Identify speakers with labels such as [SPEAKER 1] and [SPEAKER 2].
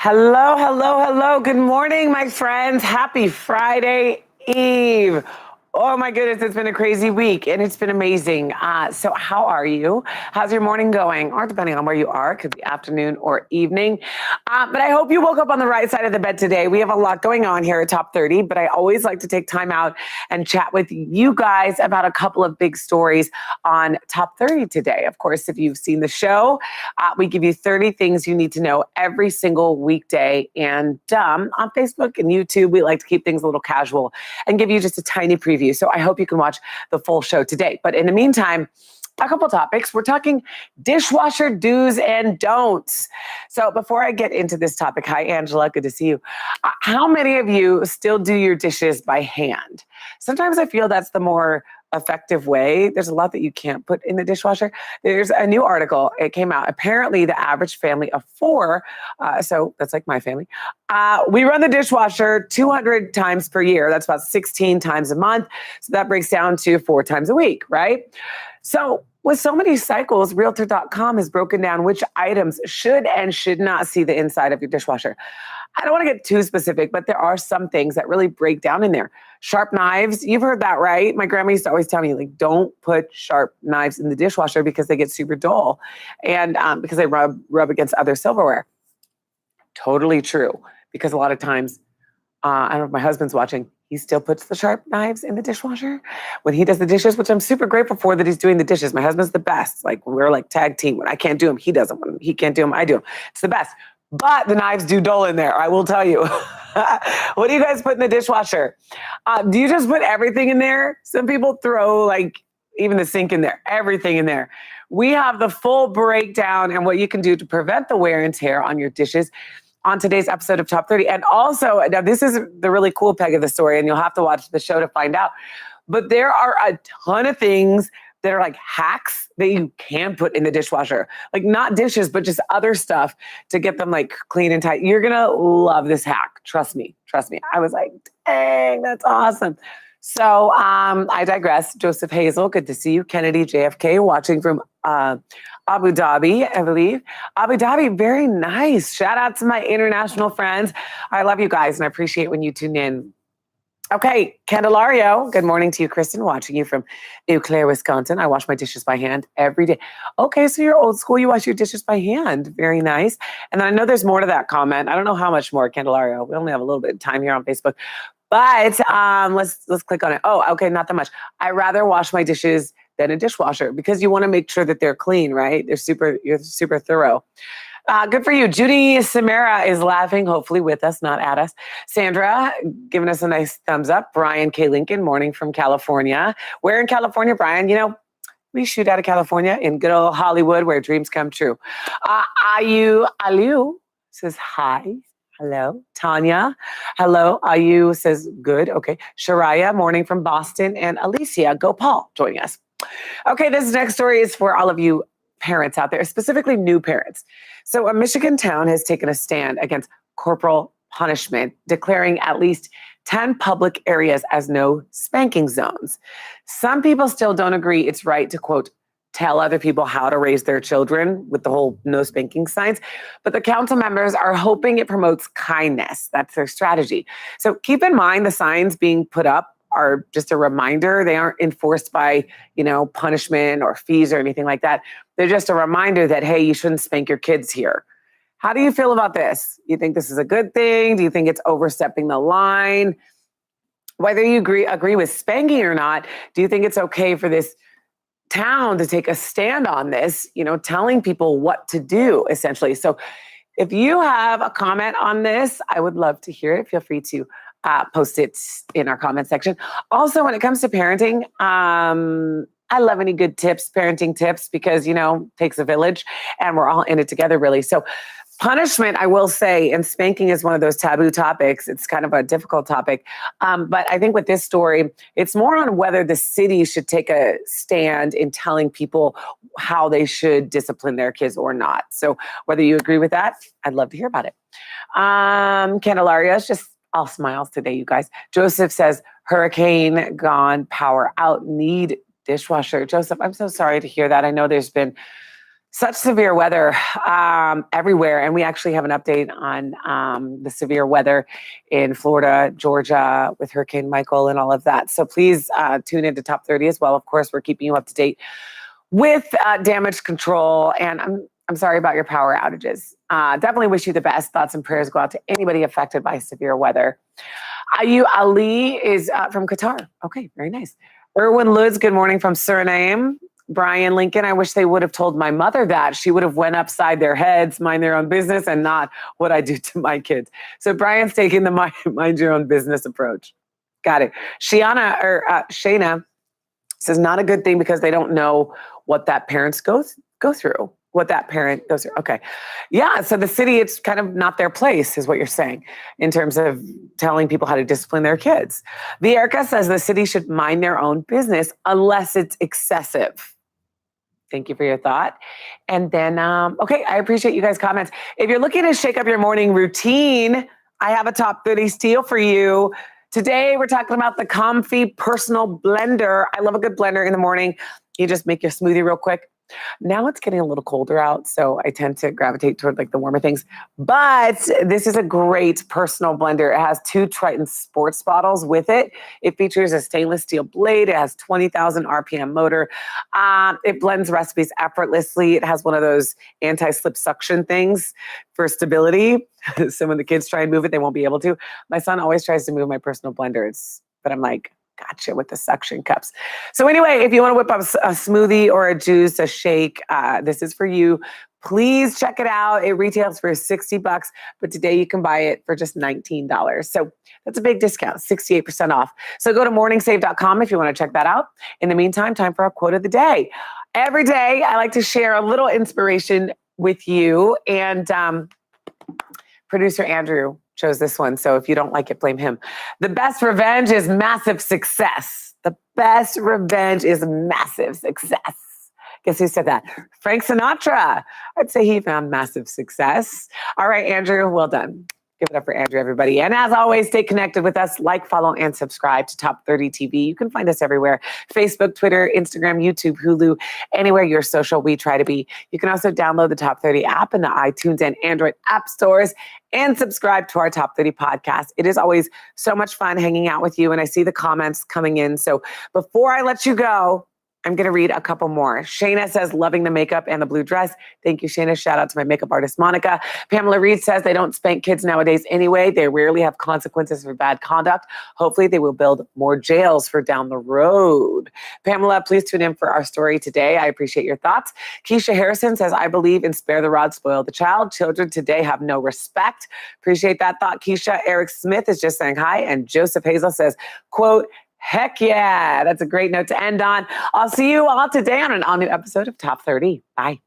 [SPEAKER 1] Hello, hello, hello. Good morning, my friends. Happy Friday Eve. Oh my goodness, it's been a crazy week and it's been amazing. So how are you? How's your morning going? Or depending on where you are, could be afternoon or evening. But I hope you woke up on the right side of the bed today. We have a lot going on here at Top 30, but I always like to take time out and chat with you guys about a couple of big stories on Top 30 today. Of course, if you've seen the show, we give you 30 things you need to know every single weekday. And on Facebook and YouTube, we like to keep things a little casual and give you just a tiny preview. So I hope you can watch the full show today. But in the meantime, a couple topics. We're talking dishwasher do's and don'ts. So before I get into this topic, hi, Angela, good to see you. How many of you still do your dishes by hand? Sometimes I feel that's the more effective way. There's a lot that you can't put in the dishwasher. There's a new article. It came out. Apparently, the average family of four, so that's like my family, we run the dishwasher 200 times per year. That's about 16 times a month. So that breaks down to 4 times a week, right? So with so many cycles, Realtor.com has broken down which items should and should not see the inside of your dishwasher. I don't want to get too specific, but there are some things that really break down in there. Sharp knives, you've heard that, right? My grandma used to always tell me, like, don't put sharp knives in the dishwasher because they get super dull and because they rub against other silverware. Totally true. Because a lot of times, I don't know if my husband's watching, he still puts the sharp knives in the dishwasher when he does the dishes, which I'm super grateful for that he's doing the dishes. My husband's the best. Like, we're like tag team. When I can't do them, he does them. When he can't do them, I do them. It's the best. But the knives do dull in there, I will tell you. What do you guys put in the dishwasher? Do you just put everything in there? Some people throw like even the sink in there, everything in there. We have the full breakdown and what you can do to prevent the wear and tear on your dishes on today's episode of Top 30. And also, now this is the really cool peg of the story, and you'll have to watch the show to find out. But there are a ton of things that are like hacks that you can put in the dishwasher. Like not dishes, but just other stuff to get them like clean and tight. You're going to love this hack. Trust me. Trust me. I was like, dang, that's awesome. So I digress. Joseph Hazel, good to see you. Kennedy JFK watching from Abu Dhabi, I believe. Abu Dhabi, very nice. Shout out to my international friends. I love you guys and I appreciate when you tune in. Okay, Candelario, good morning to you, Kristen, watching you from Eau Claire, Wisconsin. I wash my dishes by hand every day. Okay, so you're old school. You wash your dishes by hand. Very nice. And then I know there's more to that comment. I don't know how much more, Candelario. We only have a little bit of time here on Facebook. But let's click on it. Oh, okay, not that much. I rather wash my dishes than a dishwasher because you want to make sure that they're clean, right? You're super thorough. Good for you. Judy Samara is laughing, hopefully with us, not at us. Sandra giving us a nice thumbs up. Brian K. Lincoln, morning from California. Where in California, Brian? You know, we shoot out of California in good old Hollywood where dreams come true. Ayu says hi. Hello. Tanya. Hello. Ayu says good. Okay. Sharaya, morning from Boston. And Alicia Gopal joining us. Okay, this next story is for all of you parents out there, specifically new parents. So a Michigan town has taken a stand against corporal punishment, declaring at least 10 public areas as no spanking zones. Some people still don't agree it's right to, quote, tell other people how to raise their children with the whole no spanking signs. But the council members are hoping it promotes kindness. That's their strategy. So keep in mind the signs being put up are just a reminder. They aren't enforced by, punishment or fees or anything like that. They're just a reminder that, hey, you shouldn't spank your kids here. How do you feel about this? You think this is a good thing? Do you think it's overstepping the line? Whether you agree with spanking or not, do you think it's okay for this town to take a stand on this, telling people what to do, essentially? So if you have a comment on this, I would love to hear it. Feel free to post it in our comment section. Also, when it comes to parenting, I love any good tips, parenting tips, because, takes a village and we're all in it together, really. So punishment, I will say, and spanking is one of those taboo topics. It's kind of a difficult topic. But I think with this story, it's more on whether the city should take a stand in telling people how they should discipline their kids or not. So whether you agree with that, I'd love to hear about it. Candelaria is just all smiles today, you guys. Joseph says, hurricane gone, power out, need dishwasher. Joseph, I'm so sorry to hear that. I know there's been Such severe weather everywhere. And we actually have an update on the severe weather in Florida, Georgia, with Hurricane Michael and all of that. So please tune into Top 30 as well. Of course, we're keeping you up to date with damage control. And I'm sorry about your power outages. Definitely wish you the best. Thoughts and prayers go out to anybody affected by severe weather. Ayu Ali is from Qatar. Okay, very nice. Erwin Lutz, good morning from Suriname. Brian Lincoln, I wish they would have told my mother that. She would have went upside their heads, mind their own business, and not what I do to my kids. So Brian's taking the mind your own business approach. Got it. Shayna says not a good thing because they don't know what that parents go through. What that parent goes through. Okay. Yeah. So the city, it's kind of not their place, is what you're saying, in terms of telling people how to discipline their kids. Vierka says the city should mind their own business unless it's excessive. Thank you for your thought. And then, okay, I appreciate you guys' comments. If you're looking to shake up your morning routine, I have a top 30 steal for you. Today, we're talking about the Comfy Personal Blender. I love a good blender in the morning. You just make your smoothie real quick. Now it's getting a little colder out, so I tend to gravitate toward like the warmer things. But this is a great personal blender. It has 2 Triton sports bottles with it. It features a stainless steel blade. It has 20,000 RPM motor. It blends recipes effortlessly. It has one of those anti-slip suction things for stability. So when the kids try and move it, they won't be able to. My son always tries to move my personal blender. But I'm like, gotcha, with the suction cups. So anyway, if you want to whip up a smoothie or a juice, a shake, this is for you. Please check it out. It retails for $60, but today you can buy it for just $19. So that's a big discount, 68% off. So go to morningsave.com if you want to check that out. In the meantime, time for our quote of the day. Every day, I like to share a little inspiration with you. And producer Andrew chose this one. So if you don't like it, blame him. The best revenge is massive success. The best revenge is massive success. Guess who said that? Frank Sinatra. I'd say he found massive success. All right, Andrew, well done. Give it up for Andrew, everybody. And as always, stay connected with us. Like, follow, and subscribe to Top 30 TV. You can find us everywhere. Facebook, Twitter, Instagram, YouTube, Hulu, anywhere you're social, we try to be. You can also download the Top 30 app in the iTunes and Android app stores and subscribe to our Top 30 podcast. It is always so much fun hanging out with you, and I see the comments coming in. So before I let you go, I'm going to read a couple more. Shayna says, loving the makeup and the blue dress. Thank you, Shayna. Shout out to my makeup artist, Monica. Pamela Reed says they don't spank kids nowadays anyway. They rarely have consequences for bad conduct. Hopefully they will build more jails for down the road. Pamela, please tune in for our story today. I appreciate your thoughts. Keisha Harrison says, I believe in spare the rod, spoil the child. Children today have no respect. Appreciate that thought, Keisha. Eric Smith is just saying hi. And Joseph Hazel says, quote, heck yeah. That's a great note to end on. I'll see you all today on an all-new episode of Top 30. Bye.